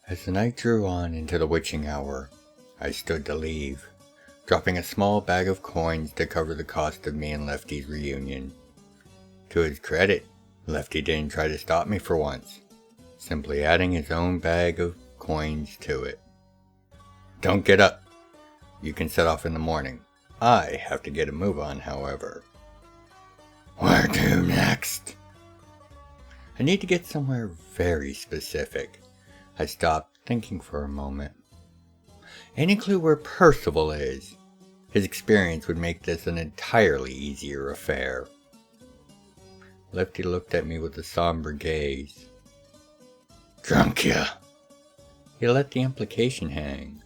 As the night drew on into the witching hour, I stood to leave, dropping a small bag of coins to cover the cost of me and Lefty's reunion. To his credit, Lefty didn't try to stop me for once, simply adding his own bag of coins to it. Don't get up. You can set off in the morning. I have to get a move on, however. Where to next? I need to get somewhere very specific. I stopped, thinking for a moment. Any clue where Percival is? His experience would make this an entirely easier affair. Lefty looked at me with a somber gaze. Drunkia. He let the implication hang.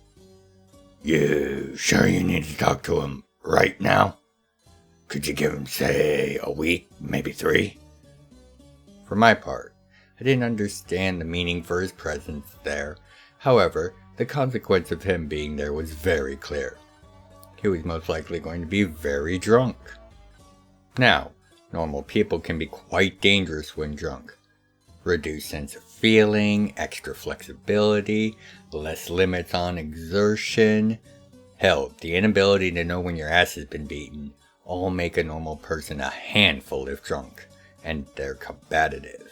You sure you need to talk to him right now? Could you give him, say, a week, maybe 3? For my part, I didn't understand the meaning for his presence there. However, the consequence of him being there was very clear. He was most likely going to be very drunk. Now, normal people can be quite dangerous when drunk. Reduced sense of feeling, extra flexibility, less limits on exertion. Hell, the inability to know when your ass has been beaten all make a normal person a handful if drunk, and they're combative.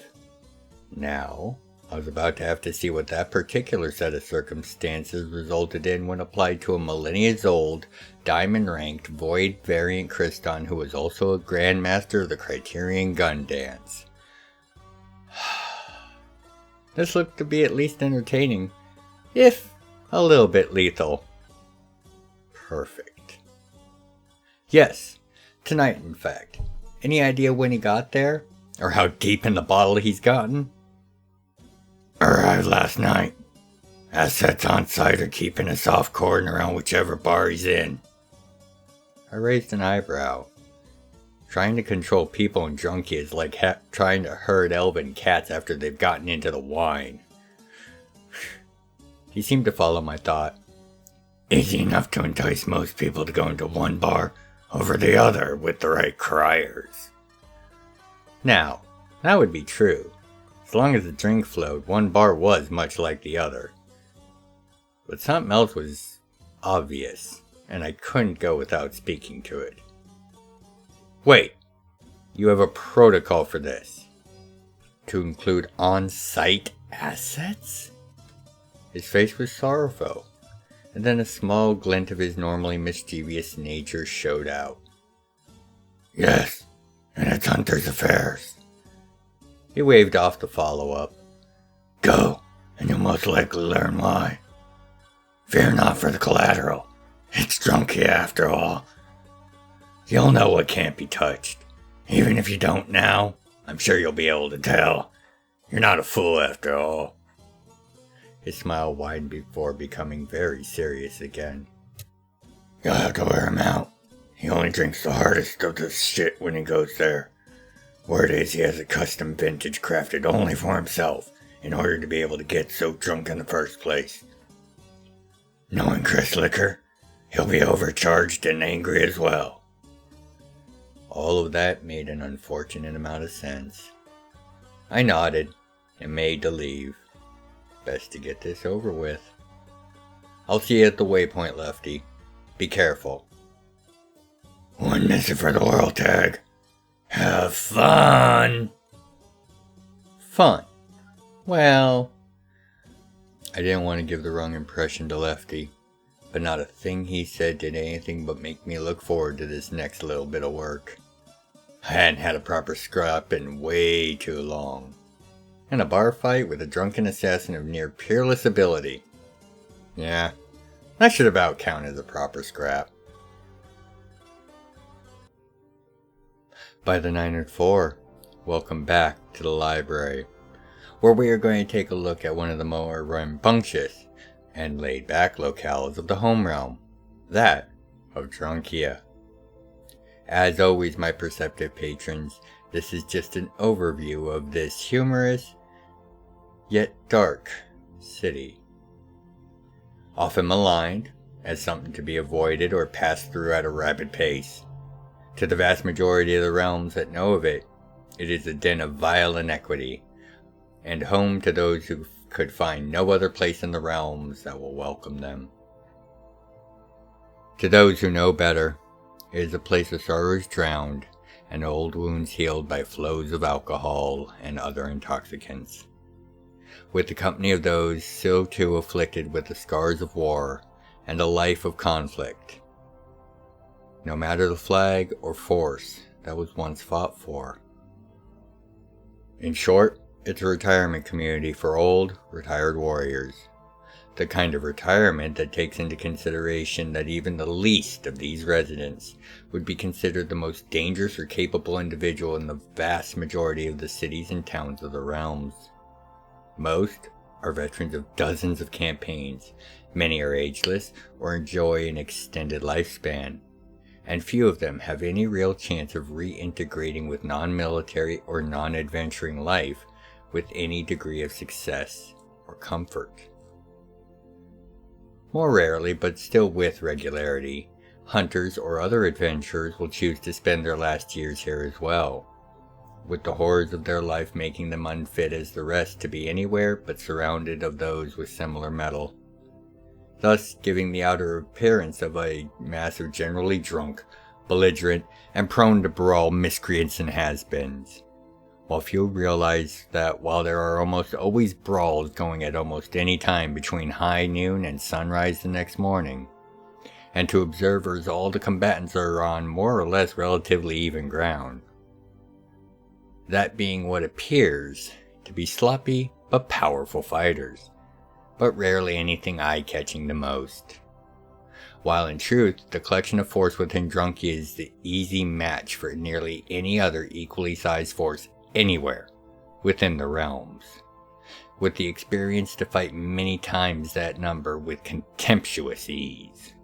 Now, I was about to have to see what that particular set of circumstances resulted in when applied to a millennia-old, diamond-ranked, void variant Kriston who was also a grandmaster of the Criterion gun dance. This looked to be at least entertaining, if a little bit lethal. Perfect. Yes, tonight in fact. Any idea when he got there? Or how deep in the bottle he's gotten? Arrived last night. Assets on site are keeping a soft cordon around whichever bar he's in. I raised an eyebrow. Trying to control people in Drunkia is like trying to herd elven cats after they've gotten into the wine. He seemed to follow my thought. Easy enough to entice most people to go into one bar over the other with the right criers. Now, that would be true. As long as the drink flowed, one bar was much like the other. But something else was obvious, and I couldn't go without speaking to it. Wait, you have a protocol for this? To include on-site assets? His face was sorrowful, and then a small glint of his normally mischievous nature showed out. Yes, and it's Hunter's affairs. He waved off the follow-up. Go, and you'll most likely learn why. Fear not for the collateral. It's Drunkia after all. You'll know what can't be touched. Even if you don't now, I'm sure you'll be able to tell. You're not a fool after all. His smile widened before becoming very serious again. You'll have to wear him out. He only drinks the hardest of the shit when he goes there. Word is he has a custom vintage crafted only for himself in order to be able to get so drunk in the first place. Knowing Chris Liquor, he'll be overcharged and angry as well. All of that made an unfortunate amount of sense. I nodded and made to leave. Best to get this over with. I'll see you at the waypoint, Lefty. Be careful. One message for the world tag. Have fun! Fun? Well, I didn't want to give the wrong impression to Lefty, but not a thing he said did anything but make me look forward to this next little bit of work. I hadn't had a proper scrap in way too long. And a bar fight with a drunken assassin of near peerless ability. Yeah, that should about count as a proper scrap. By the 904, welcome back to the library, where we are going to take a look at one of the more rambunctious and laid-back locales of the home realm, that of Drunkia. As always, my perceptive patrons, this is just an overview of this humorous, yet dark, city. Often maligned, as something to be avoided or passed through at a rapid pace. To the vast majority of the realms that know of it, it is a den of vile inequity, and home to those who could find no other place in the realms that will welcome them. To those who know better, it is a place of sorrows drowned and old wounds healed by flows of alcohol and other intoxicants, with the company of those so too afflicted with the scars of war and a life of conflict, no matter the flag or force that was once fought for. In short, it's a retirement community for old, retired warriors. The kind of retirement that takes into consideration that even the least of these residents would be considered the most dangerous or capable individual in the vast majority of the cities and towns of the realms. Most are veterans of dozens of campaigns, many are ageless or enjoy an extended lifespan, and few of them have any real chance of reintegrating with non-military or non-adventuring life with any degree of success or comfort. More rarely, but still with regularity, hunters or other adventurers will choose to spend their last years here as well, with the horrors of their life making them unfit as the rest to be anywhere but surrounded of those with similar mettle, thus giving the outer appearance of a mass of generally drunk, belligerent, and prone to brawl miscreants and has-beens, while few realize that while there are almost always brawls going at almost any time between high noon and sunrise the next morning, and to observers all the combatants are on more or less relatively even ground, that being what appears to be sloppy but powerful fighters, but rarely anything eye-catching the most. While in truth, the collection of force within Drunkia is the easy match for nearly any other equally sized force anywhere within the realms, with the experience to fight many times that number with contemptuous ease.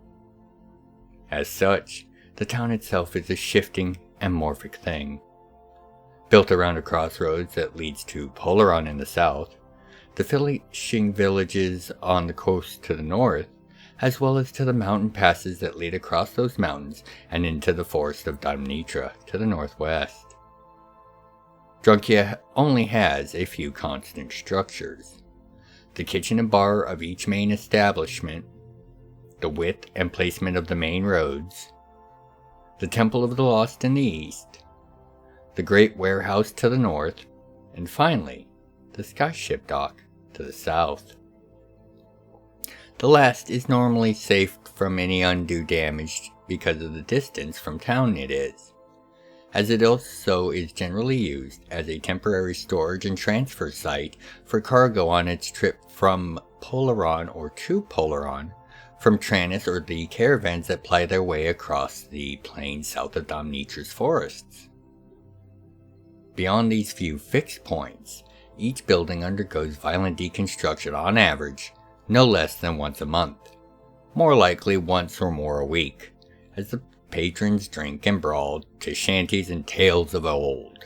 As such, the town itself is a shifting and morphic thing. Built around a crossroads that leads to Polaron in the south, the fishing villages on the coast to the north, as well as to the mountain passes that lead across those mountains and into the forest of Damnitra to the northwest. Drunkia only has a few constant structures: the kitchen and bar of each main establishment, the width and placement of the main roads, the Temple of the Lost in the east, the great warehouse to the north, and finally, the skyship dock to the south. The last is normally safe from any undue damage because of the distance from town it is, as it also is generally used as a temporary storage and transfer site for cargo on its trip from Polaron or to Polaron, from Tranus or the caravans that ply their way across the plains south of Damnitra's forests. Beyond these few fixed points, each building undergoes violent deconstruction on average no less than once a month, more likely once or more a week, as the patrons drink and brawl to shanties and tales of old.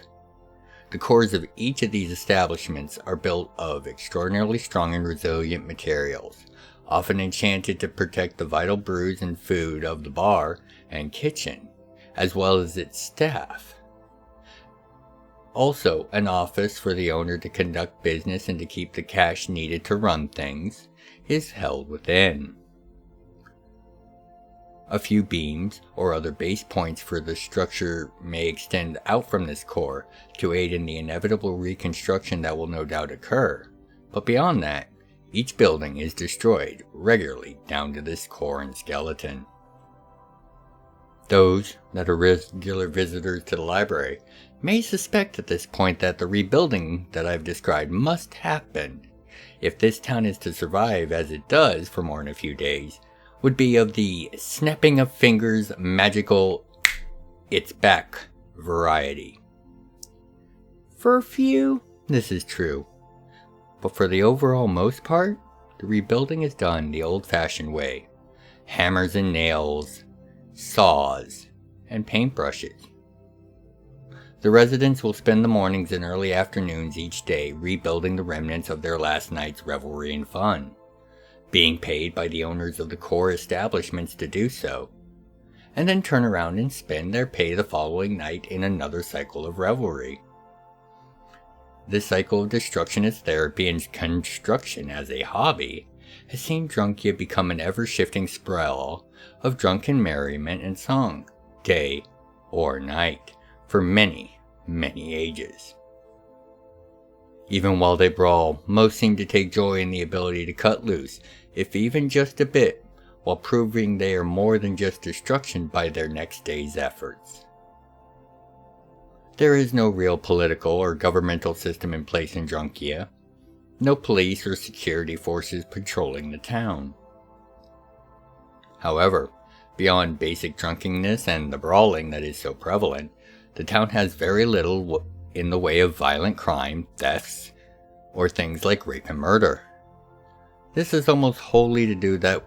The cores of each of these establishments are built of extraordinarily strong and resilient materials, often enchanted to protect the vital brews and food of the bar and kitchen, as well as its staff. Also, an office for the owner to conduct business and to keep the cash needed to run things is held within. A few beams or other base points for the structure may extend out from this core to aid in the inevitable reconstruction that will no doubt occur, but beyond that, each building is destroyed regularly down to this core and skeleton. Those that are regular visitors to the library may suspect at this point that the rebuilding that I've described must happen if this town is to survive as it does for more than a few days, would be of the snapping of fingers magical it's back variety. For a few, this is true, but for the overall most part, the rebuilding is done the old-fashioned way: hammers and nails, saws, and paintbrushes. The residents will spend the mornings and early afternoons each day rebuilding the remnants of their last night's revelry and fun, being paid by the owners of the core establishments to do so, and then turn around and spend their pay the following night in another cycle of revelry. This cycle of destruction as therapy and construction as a hobby has seen Drunkia become an ever-shifting sprawl of drunken merriment and song, day or night, for many, many ages. Even while they brawl, most seem to take joy in the ability to cut loose, if even just a bit, while proving they are more than just destruction by their next day's efforts. There is no real political or governmental system in place in Drunkia. No police or security forces patrolling the town. However, beyond basic drunkenness and the brawling that is so prevalent, the town has very little in the way of violent crime, thefts, or things like rape and murder. This is almost wholly to do that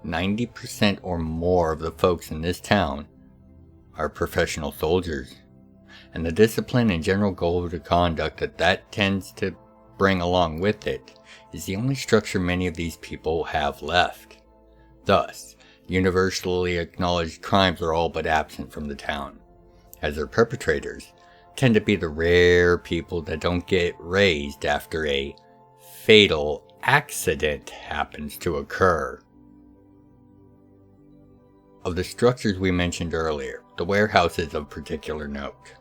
90% or more of the folks in this town are professional soldiers, and the discipline and general code of conduct that tends to bring along with it is the only structure many of these people have left. Thus, universally acknowledged crimes are all but absent from the town, as their perpetrators tend to be the rare people that don't get raised after a fatal accident happens to occur. Of the structures we mentioned earlier, the warehouse is of particular note,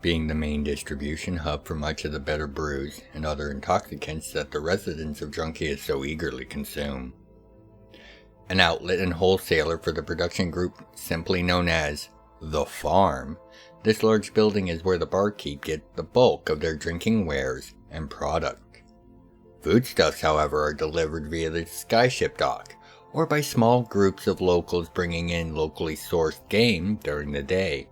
being the main distribution hub for much of the better brews and other intoxicants that the residents of Drunkia so eagerly consume. An outlet and wholesaler for the production group simply known as The Farm, this large building is where the barkeep get the bulk of their drinking wares and product. Foodstuffs, however, are delivered via the skyship dock, or by small groups of locals bringing in locally sourced game during the day,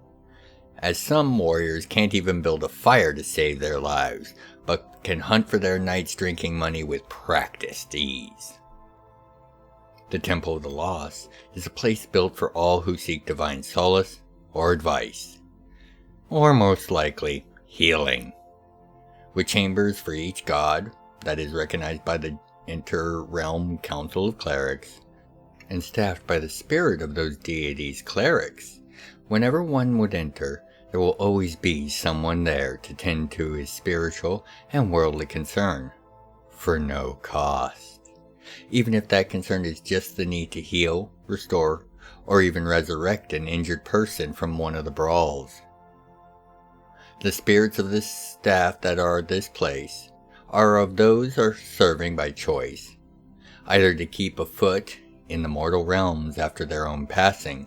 as some warriors can't even build a fire to save their lives, but can hunt for their night's drinking money with practiced ease. The Temple of the Lost is a place built for all who seek divine solace or advice, or most likely, healing, with chambers for each god that is recognized by the Inter-Realm Council of Clerics, and staffed by the spirit of those deities' clerics. Whenever one would enter, there will always be someone there to tend to his spiritual and worldly concern, for no cost, even if that concern is just the need to heal, restore, or even resurrect an injured person from one of the brawls. The spirits of this staff that are at this place are of those are serving by choice, either to keep afoot in the mortal realms after their own passing,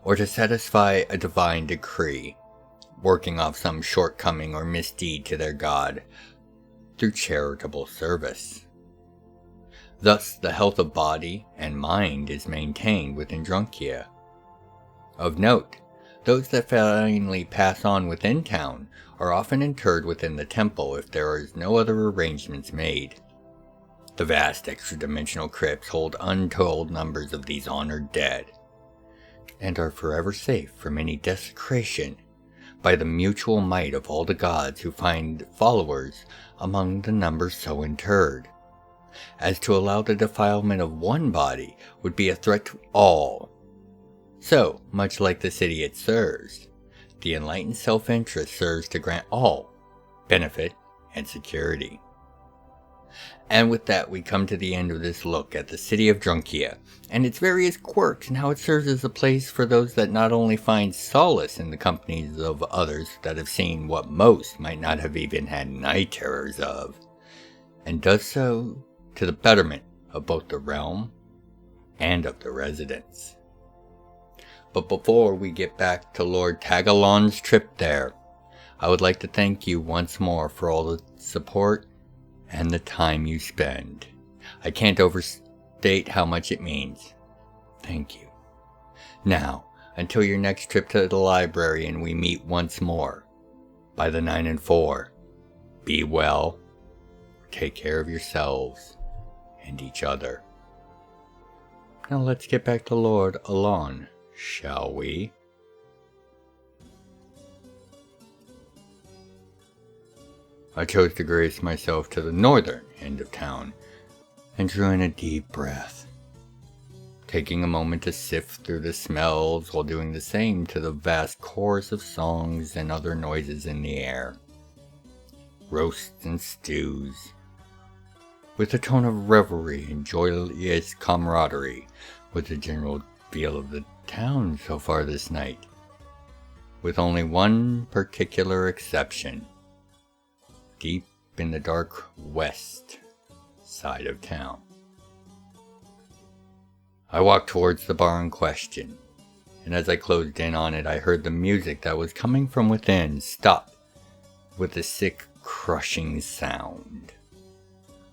or to satisfy a divine decree, working off some shortcoming or misdeed to their god through charitable service. Thus, the health of body and mind is maintained within Drunkia. Of note, those that finally pass on within town are often interred within the temple if there is no other arrangements made. The vast extra-dimensional crypts hold untold numbers of these honored dead, and are forever safe from any desecration by the mutual might of all the gods who find followers among the numbers so interred, as to allow the defilement of one body would be a threat to all. So, much like the city it serves, the enlightened self-interest serves to grant all benefit and security. And with that, we come to the end of this look at the city of Drunkia and its various quirks and how it serves as a place for those that not only find solace in the companies of others that have seen what most might not have even had night terrors of, and does so to the betterment of both the realm and of the residents. But before we get back to Lord Tagalon's trip there, I would like to thank you once more for all the support and the time you spend. I can't overstate how much it means. Thank you. Now, until your next trip to the library and we meet once more, by the 9 and 4, be well, take care of yourselves and each other. Now let's get back to Lord Alon, shall we? I chose to grace myself to the northern end of town and drew in a deep breath, taking a moment to sift through the smells while doing the same to the vast chorus of songs and other noises in the air. roasts and stews. With a tone of revelry and joyous camaraderie was the general feel of the town so far this night, with only one particular exception. Deep in the dark west side of town. I walked towards the bar in question, and as I closed in on it, I heard the music that was coming from within stop with a sick, crushing sound.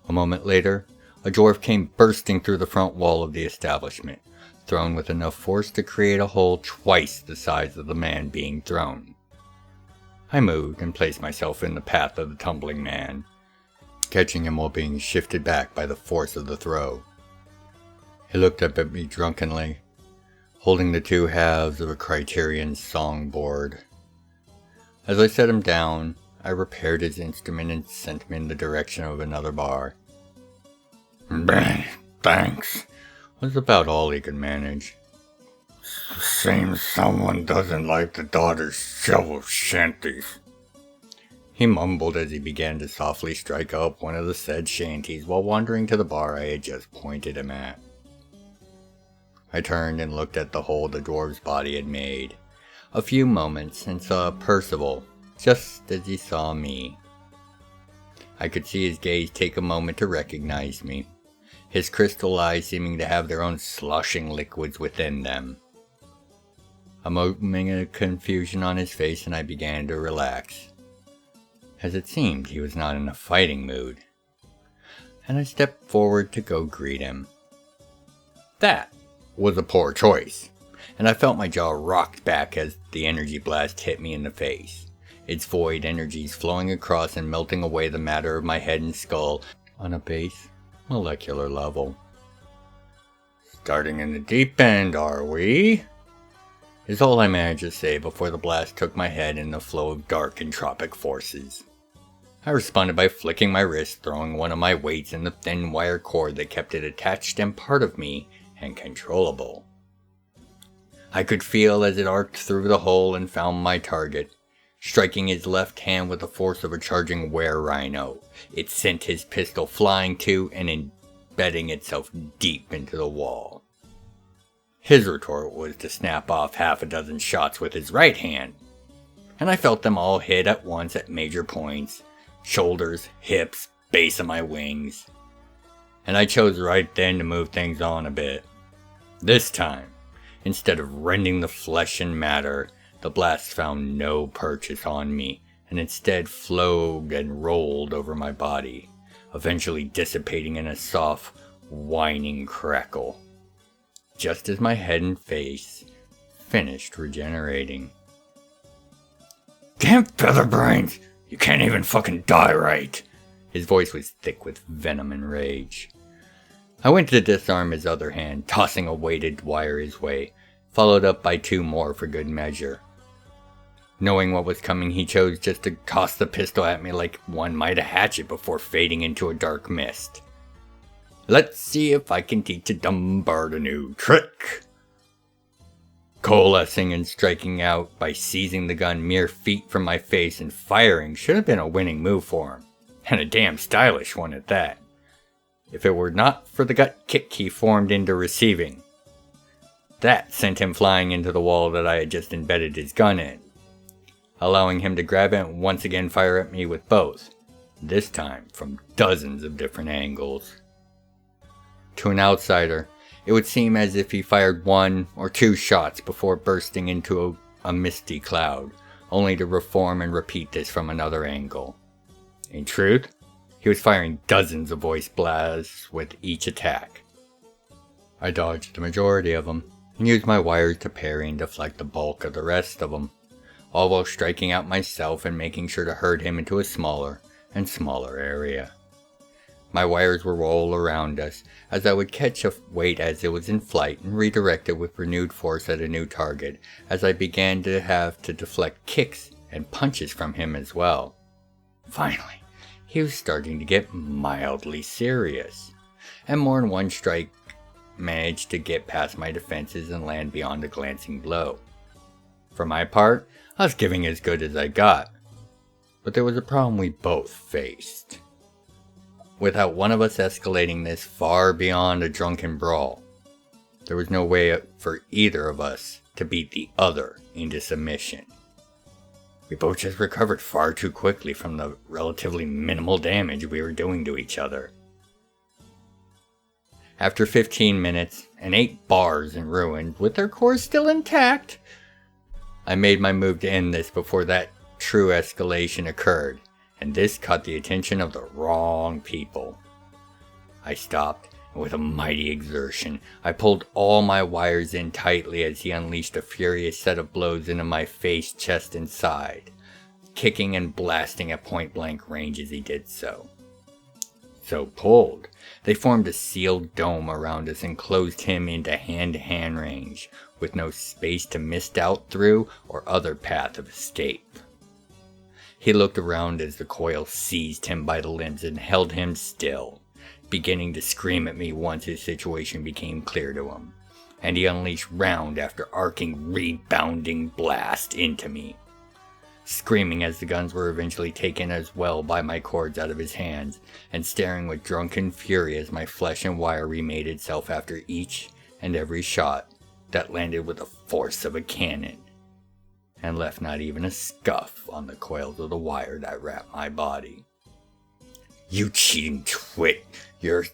A moment later, a dwarf came bursting through the front wall of the establishment, thrown with enough force to create a hole twice the size of the man being thrown. I moved and placed myself in the path of the tumbling man, catching him while being shifted back by the force of the throw. He looked up at me drunkenly, holding the two halves of a Criterion songboard. As I set him down, I repaired his instrument and sent him in the direction of another bar. Thanks, Was about all he could manage. Seems someone doesn't like the daughter's show of shanties. He mumbled as he began to softly strike up one of the said shanties while wandering to the bar I had just pointed him at. I turned and looked at the hole the dwarf's body had made. A few moments and saw Percival, just as he saw me. I could see his gaze take a moment to recognize me, his crystal eyes seeming to have their own sloshing liquids within them. A moment of confusion on his face and I began to relax, as it seemed he was not in a fighting mood, and I stepped forward to go greet him. That was a poor choice, and I felt my jaw rocked back as the energy blast hit me in the face, its void energies flowing across and melting away the matter of my head and skull on a base molecular level. Starting in the deep end, are we? Is all I managed to say before the blast took my head in the flow of dark entropic forces. I responded by flicking my wrist, throwing one of my weights in the thin wire cord that kept it attached and part of me and controllable. I could feel as it arced through the hole and found my target, striking his left hand with the force of a charging were-rhino. It sent his pistol flying to and embedding itself deep into the wall. His retort was to snap off half a dozen shots with his right hand, and I felt them all hit at once at major points: shoulders, hips, base of my wings. And I chose right then to move things on a bit. This time, instead of rending the flesh and matter, the blast found no purchase on me, and instead flowed and rolled over my body, eventually dissipating in a soft, whining crackle, just as my head and face finished regenerating. Damn featherbrains! You can't even fucking die right! His voice was thick with venom and rage. I went to disarm his other hand, tossing a weighted wire his way, followed up by two more for good measure. Knowing what was coming, he chose just to toss the pistol at me like one might a hatchet before fading into a dark mist. Let's see if I can teach a dumb bard a new trick. Coalescing and striking out by seizing the gun mere feet from my face and firing should have been a winning move for him, and a damn stylish one at that, if it were not for the gut kick he formed into receiving. That sent him flying into the wall that I had just embedded his gun in, allowing him to grab it and once again fire at me with both, this time from dozens of different angles. To an outsider, it would seem as if he fired one or two shots before bursting into a misty cloud, only to reform and repeat this from another angle. In truth, he was firing dozens of voice blasts with each attack. I dodged the majority of them, and used my wires to parry and deflect the bulk of the rest of them, all while striking out myself and making sure to herd him into a smaller and smaller area. My wires were all around us, as I would catch a weight as it was in flight and redirect it with renewed force at a new target, as I began to have to deflect kicks and punches from him as well. Finally, he was starting to get mildly serious, and more than one strike managed to get past my defenses and land beyond a glancing blow. For my part, I was giving as good as I got. But there was a problem we both faced. Without one of us escalating this far beyond a drunken brawl, there was no way for either of us to beat the other into submission. We both just recovered far too quickly from the relatively minimal damage we were doing to each other. After 15 minutes and 8 bars in ruins, with their cores still intact, I made my move to end this before that true escalation occurred, and this caught the attention of the wrong people. I stopped, and with a mighty exertion, I pulled all my wires in tightly as he unleashed a furious set of blows into my face, chest, and side, kicking and blasting at point-blank range as he did so. So pulled, they formed a sealed dome around us and closed him into hand-to-hand range, with no space to mist out through or other path of escape. He looked around as the coil seized him by the limbs and held him still, beginning to scream at me once his situation became clear to him, and he unleashed round after arcing, rebounding blast into me, screaming as the guns were eventually taken as well by my cords out of his hands, and staring with drunken fury as my flesh and wire remade itself after each and every shot that landed with the force of a cannon, and left not even a scuff on the coils of the wire that wrapped my body. "You cheating twit! You're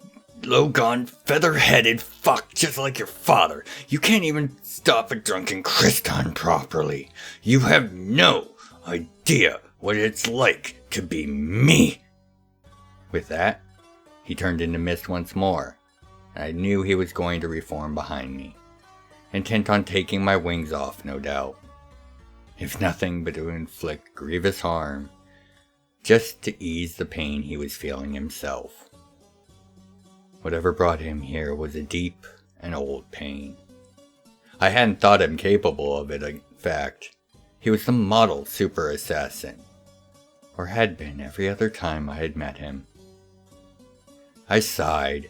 low-gone, feather-headed fuck just like your father! You can't even stop a drunken Christon properly! You have no idea what it's like to be me!" With that, he turned into mist once more. I knew he was going to reform behind me, intent on taking my wings off, no doubt, if nothing but to inflict grievous harm, just to ease the pain he was feeling himself. Whatever brought him here was a deep and old pain. I hadn't thought him capable of it, in fact. He was the model super assassin, or had been every other time I had met him. I sighed,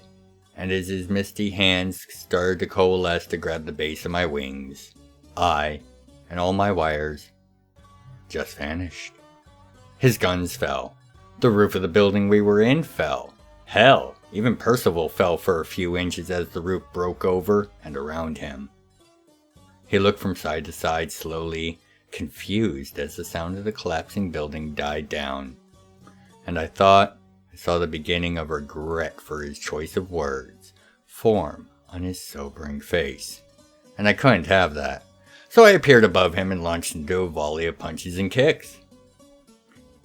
and as his misty hands started to coalesce to grab the base of my wings, I, and all my wires, just vanished. His guns fell. The roof of the building we were in fell. Hell, even Percival fell for a few inches as the roof broke over and around him. He looked from side to side slowly, confused as the sound of the collapsing building died down, and I thought I saw the beginning of regret for his choice of words form on his sobering face, and I couldn't have that, so I appeared above him and launched into a volley of punches and kicks.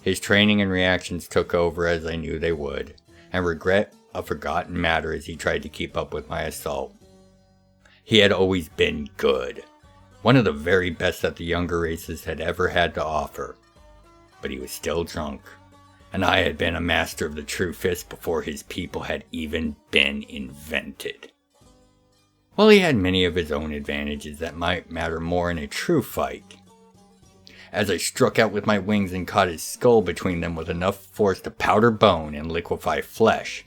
His training and reactions took over as I knew they would, and regret a forgotten matter as he tried to keep up with my assault. He had always been good, one of the very best that the younger races had ever had to offer, but he was still drunk, and I had been a master of the true fist before his people had even been invented. While he had many of his own advantages that might matter more in a true fight, as I struck out with my wings and caught his skull between them with enough force to powder bone and liquefy flesh,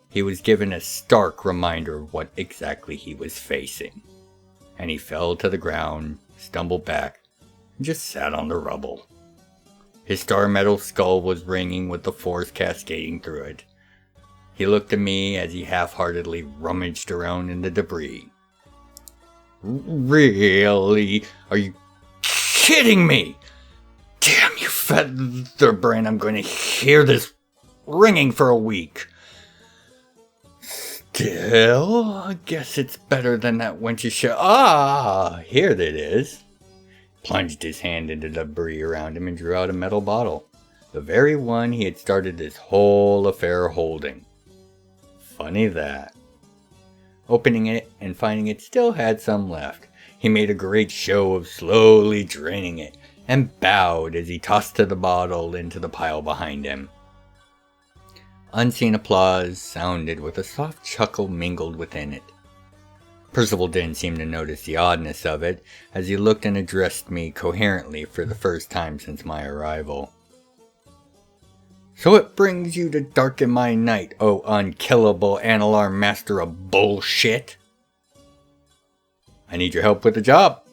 he was given a stark reminder of what exactly he was facing, and he fell to the ground, stumbled back, and just sat on the rubble. His star metal skull was ringing with the force cascading through it. He looked at me as he half-heartedly rummaged around in the debris. "Really? Are you kidding me? Damn you, featherbrain, I'm going to hear this ringing for a week. Still, I guess it's better than that wench's shit. Ah, here it is." Plunged his hand into the debris around him and drew out a metal bottle, the very one he had started this whole affair holding. Funny that. Opening it and finding it still had some left, he made a great show of slowly draining it, and bowed as he tossed the bottle into the pile behind him. Unseen applause sounded with a soft chuckle mingled within it. Percival didn't seem to notice the oddness of it, as he looked and addressed me coherently for the first time since my arrival. "So it brings you to darken my night, O unkillable Analar master of bullshit?" "I need your help with the job."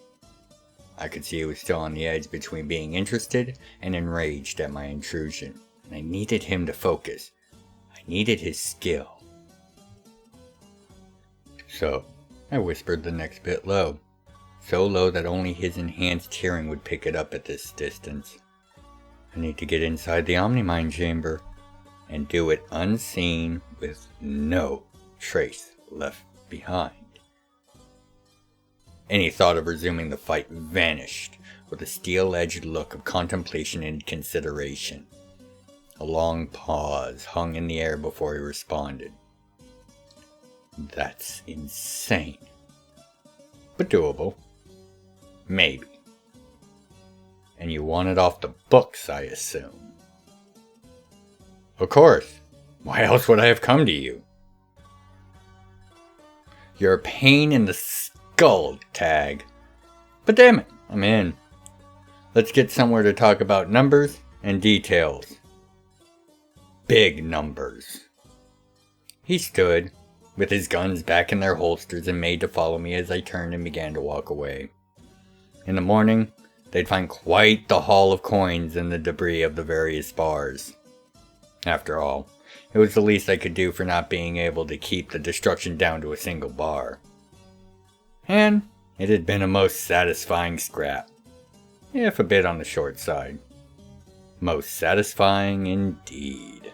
I could see he was still on the edge between being interested and enraged at my intrusion, and I needed him to focus. I needed his skill. So, I whispered the next bit low, so low that only his enhanced hearing would pick it up at this distance. I need to get inside the Omnimind chamber, and do it unseen with no trace left behind. Any thought of resuming the fight vanished with a steel-edged look of contemplation and consideration. A long pause hung in the air before he responded. That's insane. But doable. Maybe. And you want it off the books, I assume. Of course. Why else would I have come to you? You're a pain in the skull, Tag. But damn it, I'm in. Let's get somewhere to talk about numbers and details. Big numbers. He stood, with his guns back in their holsters and made to follow me as I turned and began to walk away. In the morning, they'd find quite the haul of coins in the debris of the various bars. After all, it was the least I could do for not being able to keep the destruction down to a single bar. And it had been a most satisfying scrap, if a bit on the short side. Most satisfying indeed.